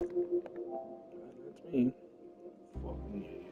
That's me. Fucking idiot.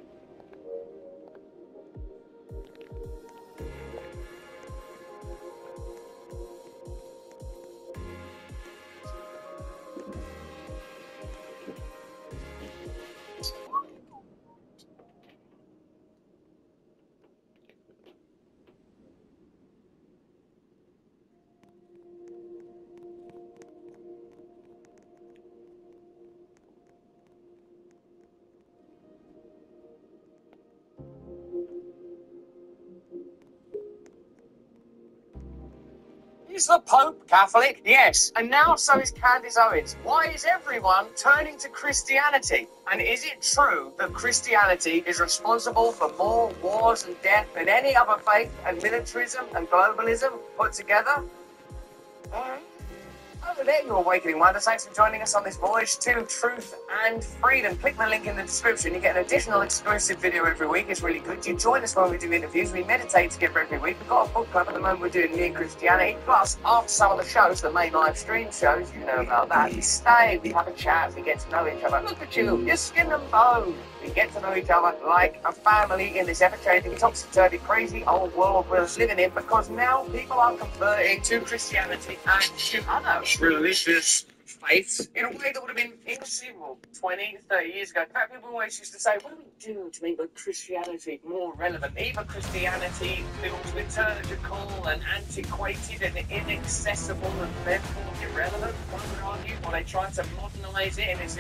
Is the Pope Catholic? Yes. And now so is Candace Owens. Why is everyone turning to Christianity? And is it true that Christianity is responsible for more wars and death than any other faith and militarism and globalism put together? Over there, you Awakening Wonders. Thanks for joining us on this voyage to truth and freedom. Click the link in the description. You get an additional exclusive video every week. It's really good. You join us when we do interviews. We meditate together every week. We've got a book club at the moment. We're doing Mere Christianity. Plus, after some of the shows, the main live stream shows, you know about that. We stay, we have a chat, we get to know each other. Look at you, you're skin and bone. We get to know each other like a family in this ever-changing, topsy-turvy, crazy old world we're living in, because now people are converting to Christianity and to other religious faiths in a way that would have been inconceivable 20, 30 years ago. In fact, people always used to say, what do we do to make Christianity more relevant? Either Christianity feels liturgical and antiquated and inaccessible and therefore irrelevant, one would argue, or they try to modernise it and it's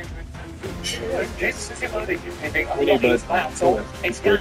it's good.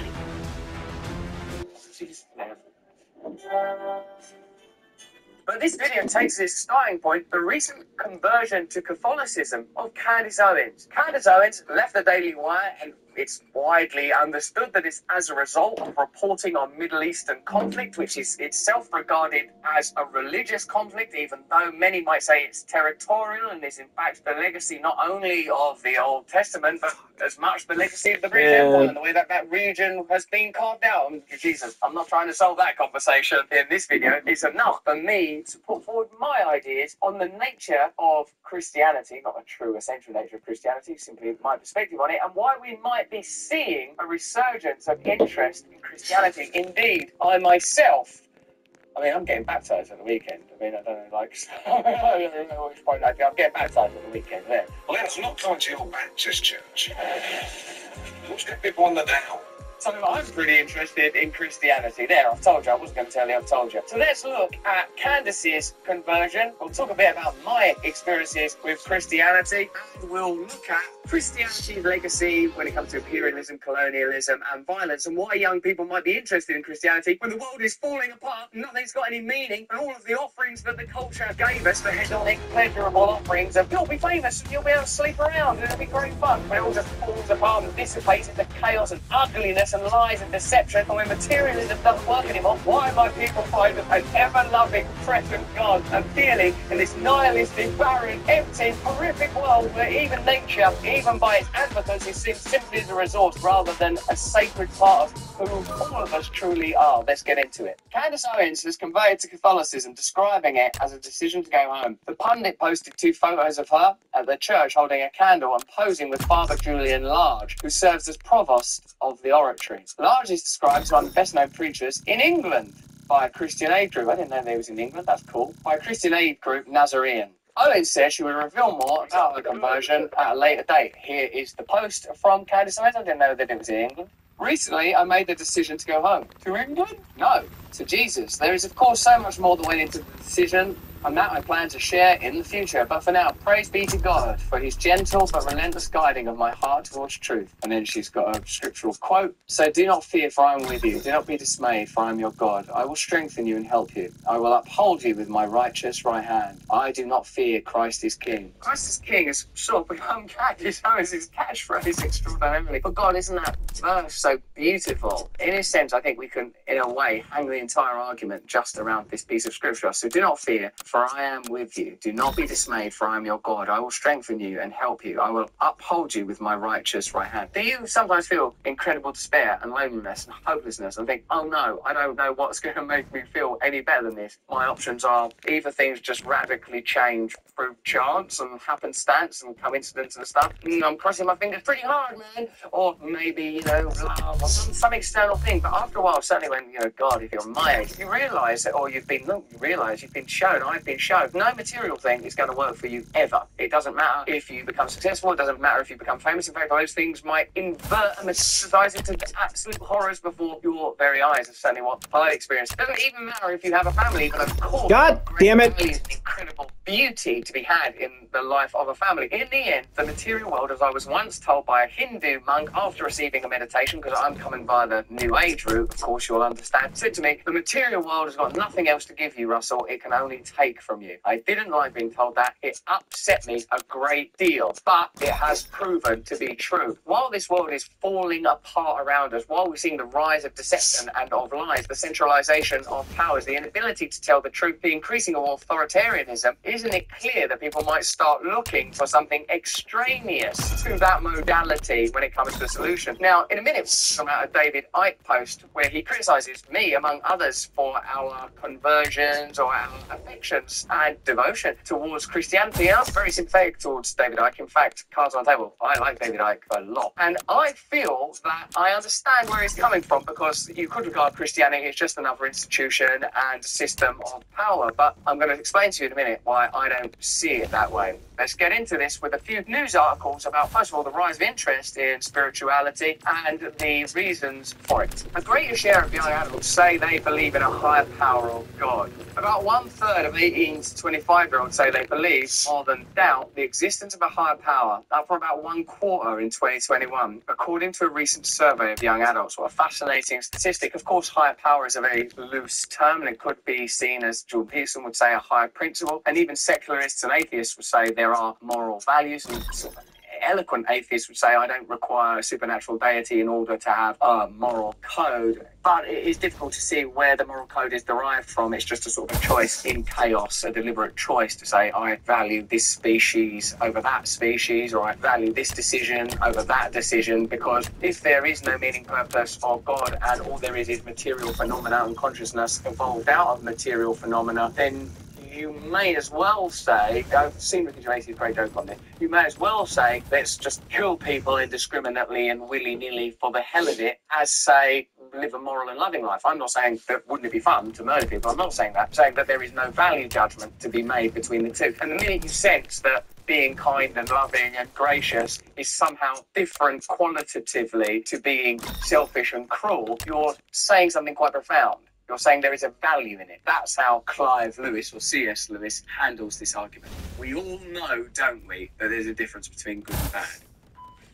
But this video takes as its starting point the recent conversion to Catholicism of Candace Owens. Candace Owens left the Daily Wire, and it's widely understood that it's as a result of reporting on Middle Eastern conflict, which is itself regarded as a religious conflict, even though many might say it's territorial and is in fact the legacy not only of the Old Testament, but as much the legacy of the British Empire and the way that that region has been carved out. And Jesus, I'm not trying to solve that conversation in this video. It's enough for me to put forward my ideas on the nature of Christianity, not the true essential nature of Christianity, simply my perspective on it, and why we might be seeing a resurgence of interest in Christianity. Indeed, I myself, I'm getting baptised on the weekend. I don't know, like, I don't know which point I'm getting baptised on the weekend there. Well, let's not go to your Baptist church. Let's get people on the down. So I'm pretty interested in Christianity. There, I've told you. I wasn't going to tell you, I've told you. So let's look at Candace's conversion. We'll talk a bit about my experiences with Christianity. And we'll look at Christianity's legacy when it comes to imperialism, colonialism, and violence, and why young people might be interested in Christianity when the world is falling apart, nothing's got any meaning, and all of the offerings that the culture gave us, the hedonic, pleasurable offerings, and you'll be famous, and you'll be able to sleep around, and it'll be great fun. When it all just falls apart and dissipates into chaos and ugliness and lies and deception, and when materialism doesn't work anymore, why might people find an ever-loving, present God and feeling in this nihilistic, barren, empty, horrific world where even nature, even by its advocates, is seen simply as a resource rather than a sacred part of who all of us truly are. Let's get into it. Candace Owens has converted to Catholicism, describing it as a decision to go home. The pundit posted 2 photos of her at the church holding a candle and posing with Father Julian Large, who serves as provost of the oratory. Large is described as one of the best-known preachers in England by a Christian aid group. I didn't know they was in England, that's cool. By a Christian aid group, Nazarene. Owens says she will reveal more about her conversion at a later date. Here is the post from Candace Owens. I didn't know that it was in England. Recently, I made the decision to go home. To England? No, to Jesus. There is, of course, so much more that went into the decision, and that I plan to share in the future. But for now, praise be to God for his gentle but relentless guiding of my heart towards truth. And then she's got a scriptural quote. So do not fear, for I am with you. Do not be dismayed, for I am your God. I will strengthen you and help you. I will uphold you with my righteous right hand. I do not fear, Christ is King. Christ is King has sort of become Candace Owens' catchphrase extraordinarily. But God, isn't that verse so beautiful? In a sense, I think we can, in a way, hang the entire argument just around this piece of scripture. So do not fear, for I am with you. Do not be dismayed, for I am your God. I will strengthen you and help you. I will uphold you with my righteous right hand. Do you sometimes feel incredible despair and loneliness and hopelessness and think, oh no, I don't know what's going to make me feel any better than this? My options are either things just radically change through chance and happenstance and coincidence and stuff. I'm crossing my fingers pretty hard, man. Or maybe, you know, love or some external thing. But after a while, certainly when, you know, God, if you're my age, you realise that, or you realise you've been shown, I've been shown, no material thing is going to work for you ever. It doesn't matter if you become successful. It doesn't matter if you become famous. In fact, those things might invert and metastasize into absolute horrors before your very eyes. That's certainly what I experienced. It doesn't even matter if you have a family, but of course, God damn it! Incredible beauty to be had in the life of a family. In the end, the material world, as I was once told by a Hindu monk after receiving a meditation, because I'm coming via the New Age route, of course you'll understand, said to me, the material world has got nothing else to give you, Russell. It can only take from you. I didn't like being told that. It upset me a great deal, but it has proven to be true. While this world is falling apart around us, while we're seeing the rise of deception and of lies, the centralization of powers, the inability to tell the truth, the increasing of authoritarianism, isn't it clear that people might start looking for something extraneous to that modality when it comes to a solution? Now, in a minute, we'll come out a David Icke post where he criticizes me, among others, for our conversions or our affections and devotion towards Christianity. I'm very sympathetic towards David Icke. In fact, cards on the table, I like David Icke a lot. And I feel that I understand where he's coming from, because you could regard Christianity as just another institution and system of power. But I'm going to explain to you in a minute why I don't see it that way. Let's get into this with a few news articles about, first of all, the rise of interest in spirituality and the reasons for it. A greater share of young adults say they believe in a higher power of God. About 1/3 of 18 to 25-year-olds say they believe, more than doubt, the existence of a higher power, up from about 1/4 in 2021, according to a recent survey of young adults. What a fascinating statistic. Of course, higher power is a very loose term, and it could be seen, as Jordan Peterson would say, a higher principle, and even secularists and atheists would say there are moral values, and sort of eloquent atheists would say, I don't require a supernatural deity in order to have a moral code. But it is difficult to see where the moral code is derived from. It's just a sort of a choice in chaos, a deliberate choice to say, I value this species over that species, or I value this decision over that decision, because if there is no meaning, purpose, or God, and all there is material phenomena and consciousness evolved out of material phenomena, then you may as well say, I've seen Ricky Gervais's great joke on this, you may as well say, let's just kill people indiscriminately and willy-nilly for the hell of it, as say, live a moral and loving life. I'm not saying that wouldn't it be fun to murder people. I'm not saying that. I'm saying that there is no value judgment to be made between the two. And the minute you sense that being kind and loving and gracious is somehow different qualitatively to being selfish and cruel, you're saying something quite profound. You're saying there is a value in it. That's how Clive Lewis, or C.S. Lewis, handles this argument. We all know, don't we, that there's a difference between good and bad.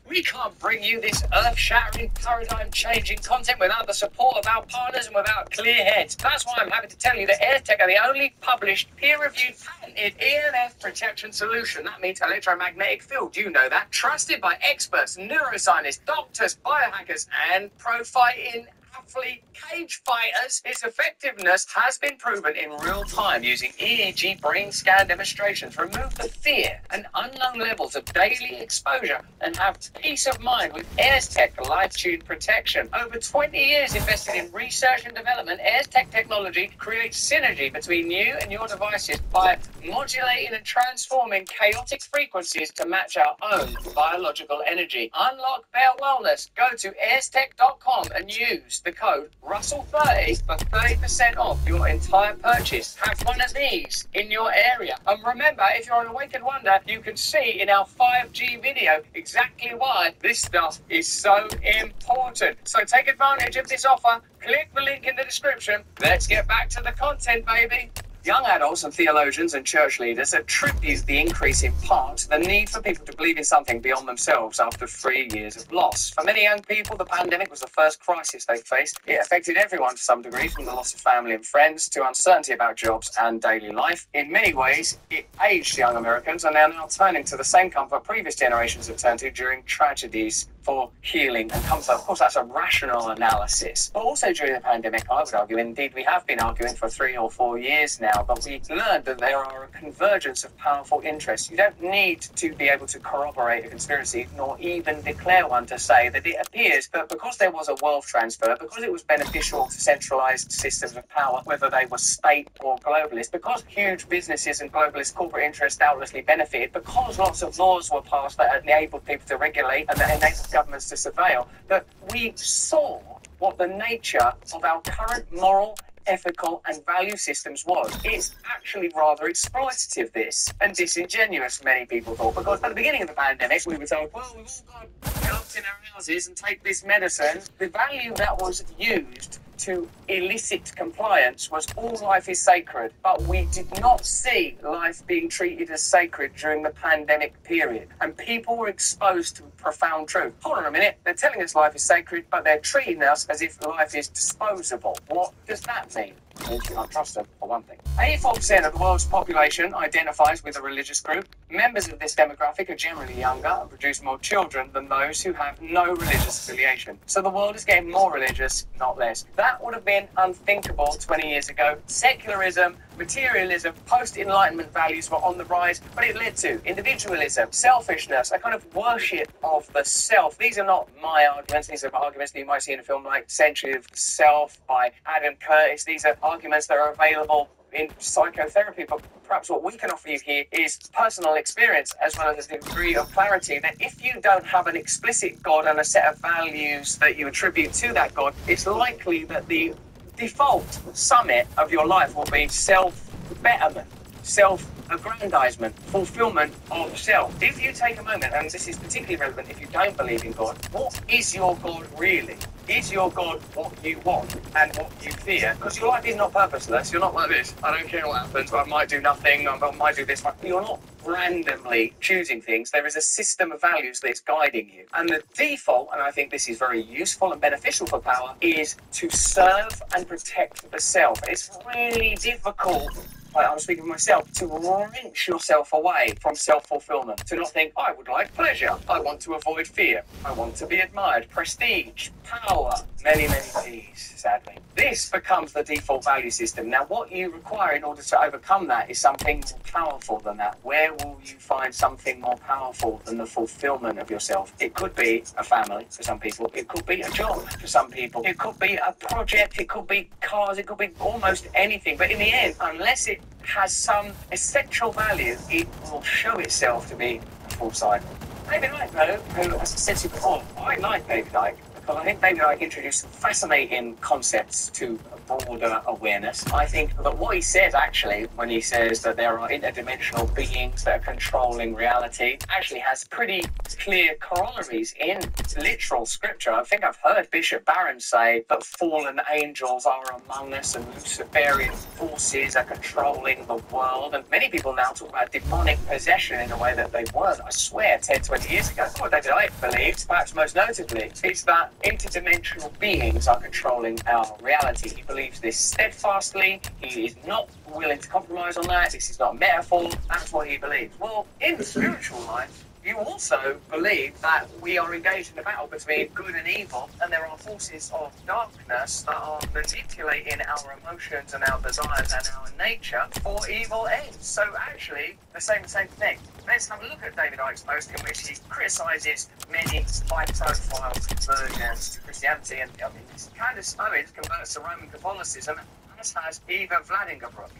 We can't bring you this earth-shattering, paradigm-changing content without the support of our partners and without clear heads. That's why I'm happy to tell you that AirTech are the only published, peer-reviewed, patented EMF protection solution. That means electromagnetic field. You know that. Trusted by experts, neuroscientists, doctors, biohackers, and pro-fighting athlete cage fighters. Its effectiveness has been proven in real time using EEG brain scan demonstrations. Remove the fear and unknown levels of daily exposure and have peace of mind with AirTech LifeTune protection. Over 20 years invested in research and development, AirTech technology creates synergy between you and your devices by modulating and transforming chaotic frequencies to match our own biological energy. Unlock their wellness. Go to airtech.com and use the code Russell30 for 30% off your entire purchase. Have one of these in your area. And remember, if you're an Awakened Wonder, you can see in our 5G video exactly why this stuff is so important. So take advantage of this offer. Click the link in the description. Let's get back to the content, baby. Young adults and theologians and church leaders attribute the increase in part to the need for people to believe in something beyond themselves after 3 years of loss. For many young people, the pandemic was the first crisis they faced. It affected everyone to some degree, from the loss of family and friends to uncertainty about jobs and daily life. In many ways, it aged young Americans, and they are now turning to the same comfort previous generations have turned to during tragedies for healing and comfort. Of course, that's a rational analysis. But also during the pandemic, I would argue, indeed we have been arguing for 3 or 4 years now, but we learned that there are a convergence of powerful interests. You don't need to be able to corroborate a conspiracy, nor even declare one, to say that it appears that because there was a wealth transfer, because it was beneficial to centralized systems of power, whether they were state or globalist, because huge businesses and globalist corporate interests doubtlessly benefited, because lots of laws were passed that enabled people to regulate and that enabled governments to surveil, that we saw what the nature of our current moral, ethical and value systems was. It's actually rather exploitative, this, and disingenuous, many people thought, because at the beginning of the pandemic we were told, well, we've all got to locked in our houses and take this medicine. The value that was used to elicit compliance was all life is sacred, but we did not see life being treated as sacred during the pandemic period, and people were exposed to profound truth. Hold on a minute, they're telling us life is sacred, but they're treating us as if life is disposable. What does that mean? You can't trust them, for one thing. 84% of the world's population identifies with a religious group. Members of this demographic are generally younger and produce more children than those who have no religious affiliation. So the world is getting more religious, not less. That would have been unthinkable 20 years ago. Secularism, materialism, post-Enlightenment values were on the rise, but it led to individualism, selfishness, a kind of worship of the self. These are not my arguments. These are arguments that you might see in a film like Century of Self by Adam Curtis. These are arguments that are available in psychotherapy, but perhaps what we can offer you here is personal experience as well as a degree of clarity that if you don't have an explicit God and a set of values that you attribute to that God, it's likely that the default summit of your life will be self-betterment, self-aggrandizement, fulfillment of self. If you take a moment, and this is particularly relevant if you don't believe in God, what is your God really? Is your God what you want and what you fear? Because your life is not purposeless. You're not like this. I don't care what happens. I might do nothing. I might do this. You're not randomly choosing things. There is a system of values that's guiding you. And the default, and I think this is very useful and beneficial for power, is to serve and protect the self. It's really difficult, I'm speaking for myself, to wrench yourself away from self-fulfillment, to not think, I would like pleasure, I want to avoid fear, I want to be admired, prestige, power, many, many P's, sadly. This becomes the default value system. Now, what you require in order to overcome that is something more powerful than that. Where will you find something more powerful than the fulfillment of yourself? It could be a family for some people, it could be a job for some people, it could be a project, it could be cars, it could be almost anything, but in the end, unless it has some essential value, it will show itself to be a full cycle. David Icke, though, who, as I said to you before, I like David Icke because I think David Icke introduced fascinating concepts to broader awareness. I think that what he says, actually, when he says that there are interdimensional beings that are controlling reality, actually has pretty clear corollaries in literal scripture. I think I've heard Bishop Barron say that fallen angels are among us and Luciferian forces are controlling the world. And many people now talk about demonic possession in a way that they weren't, I swear, 10, 20 years ago. What David Icke believes, perhaps most notably, is that interdimensional beings are controlling our reality. He believes this steadfastly. He is not willing to compromise on that. This is not a metaphor. That's what he believes. Well, in the spiritual life, you also believe that we are engaged in a battle between good and evil, and there are forces of darkness that are manipulating our emotions and our desires and our nature for evil ends. So actually, they're saying the same thing. Let's have a look at David Icke's post in which he criticises many high-profile conversions to Christianity. And I mean, Candace Owens converts to Roman Catholicism, as has Eva Vladingerbrook,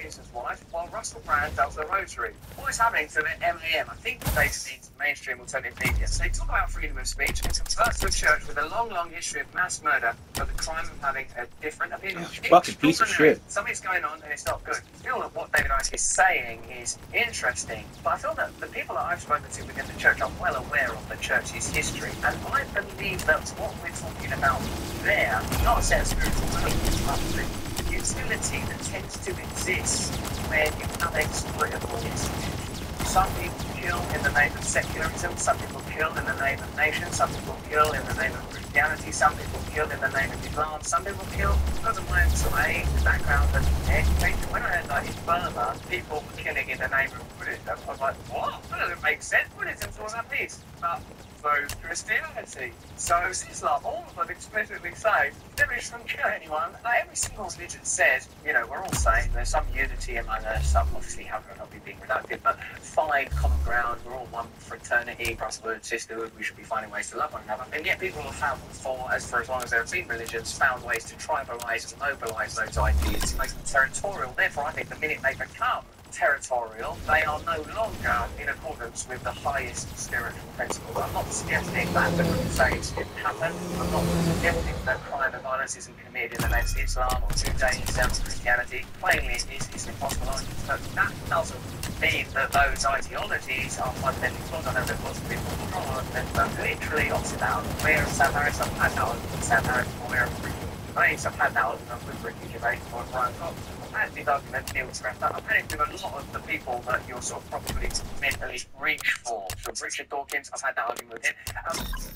is his wife, while Russell Brand does the rotary. What is happening to the MAM? I think they need mainstream alternative media. So they talk about freedom of speech and convert to a church with a long, long history of mass murder for the crime of having a different opinion. Fucking piece of shit. Something's going on and it's not good. I feel that what David Icke is saying is interesting, but I feel that the people that I've spoken to within the church are well aware of the church's history, and I believe that what we're talking about there, not a set of spiritual values, but the utility that tends to exist when you have exploitable institutions. Some people kill in the name of secularism, some people kill in the name of nation, some people kill in the name of Christianity, some people kill in the name of Islam, some people kill because of my own sort of age, background, and education. When I heard that in Burma, people were killing in the name of Buddhism, I was like, what? That doesn't make sense. Buddhism's all about peace. But so Christianity, so Islam, all of them explicitly say never shouldn't kill anyone. Like, every single religion says, you know, we're all saying there's some unity among us, some obviously how can I not be being reductive, but find common ground, we're all one fraternity, brotherhood, sisterhood, we should be finding ways to love one another. And yet people have found for as long as there have been religions, found ways to tribalize and mobilize those ideas, to make them territorial. Therefore, I think the minute they become territorial, they are no longer in accordance with the highest spiritual principles. I'm not suggesting that the Crusades didn't happen. I'm not suggesting that crime and violence isn't committed in the name of Islam or Judaism or Christianity. Plainly, it's impossible argument. But that doesn't mean that those ideologies are fundamentally flawed. I know that lots of people are, but literally opposite that. We're in South Paris, I've had that argument in South Paris, we're in Ricky Gervais, I've had that argument with Ricky Gervais or Brian Cox. I've had this argument, Neil Scraft, I've had it with a lot of the people that you're sort of probably mentally reach for. With Richard Dawkins, I've had that argument with him.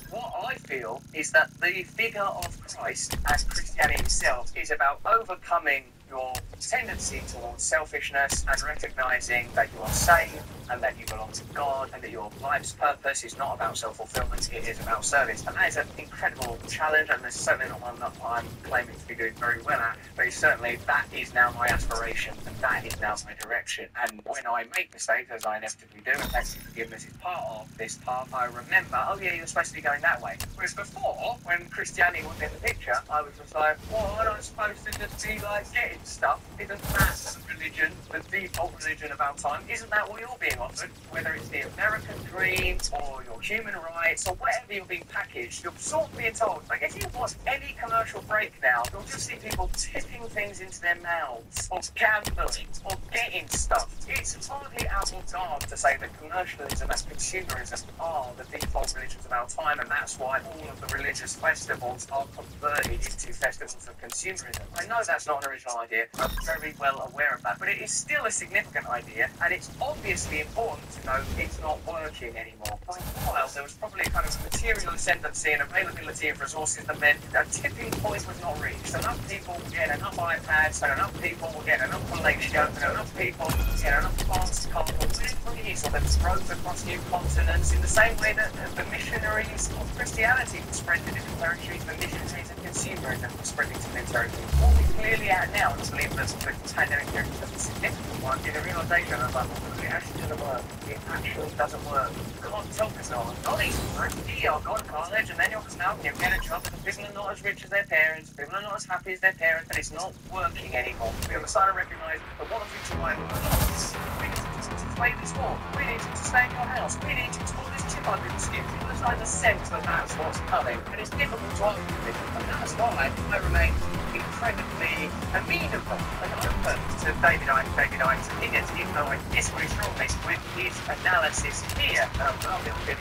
What I feel is that the figure of Christ as Christianity itself is about overcoming your tendency towards selfishness and recognizing that you are saved and that you belong to God and that your life's purpose is not about self-fulfillment, it is about service. And that is an incredible challenge, and it's certainly not one that I'm claiming to be doing very well at, but it's certainly that is now my aspiration and that is now my direction. And when I make mistakes, as I inevitably do, and thanks for forgiveness is part of this path, I remember, oh yeah, you're supposed to be going that way. Whereas before, when Christianity was in the picture, I was just like, well, I'm not supposed to just be like getting stuff. Isn't that the religion, the default religion of our time? Isn't that what you're being offered? Whether it's the American dream or your human rights or whatever you're being packaged, you're sort of being told. Like if you watch any commercial break now, you'll just see people tipping things into their mouths or gambling or getting stuff. It's hardly avant-garde to say that commercialism and consumerism are the default religions of our time, and that's why all of the religious festivals are converted into festivals of consumerism. I know that's not an original idea. I'm very well aware of that, but it is still a significant idea, and it's obviously important to know it's not working anymore. For a while, there was probably a kind of material ascendancy and availability of resources that meant a tipping point was not reached. Enough people were getting enough iPads, and enough people were getting enough relationships, and enough people were getting enough fast cars, whatever it is, or there was growth across new continents, in the same way that the missionaries of Christianity were spread to different territories, the missionaries of consumerism were spreading to new territories. What we clearly at now, and I believe that the pandemic period is a significant one, is a realization of like, it actually doesn't work. It actually doesn't work. God tell us not. Not easy, right? You'll go to college and then you'll come out and you'll get a job, and people are not as rich as their parents, people are not as happy as their parents, and it's not working anymore. We are starting to recognize that one of the survival costs, we need to play this war, we need to stay in your house, we need to put this chip under your skin. People are starting to sense that that's what's coming, and it's difficult to argue with it, and that's why I remain incredibly amenable and open to David Icke's opinions, even though I disagree strongly with his analysis here. And I'm not going to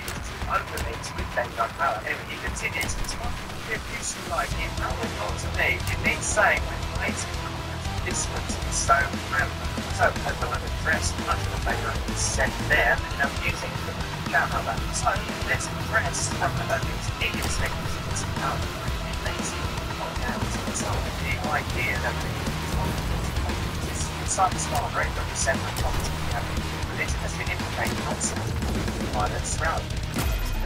openly with David Icke. Anyway, he continues. If you should like it, that was not to me. It means saying with basic distance is so random. So, as the word address, much of the paper is said there, and I'm using the chat about that. So, let's address some of those idiosyncrasies of how it makes so the idea that some small rate of the separate topics religion has been implicated also by the surrounding.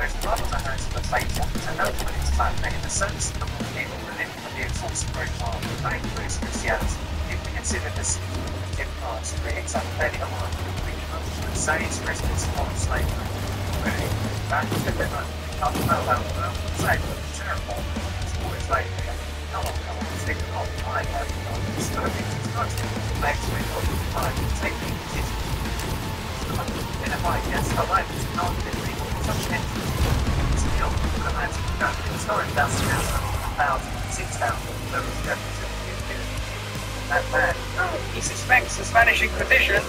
Whereas the other matters of the faith and no one is claiming in the sense that the people religion can be enforced very far. That includes Christianity. If we consider the significant parts of the example fairly aligned with the would say it's Christians on slavery. Really, that is a bit like, I don't know about slavery, it's terrible. It's always like, no one can think of my life, it's going to be constructed, makes me look like taking it. In a fight, yes, I like it, not really, such an entity, still, the man's constructed, it's not about 1,000, 6,000, there was definitely that man. He suspects the Spanish Inquisition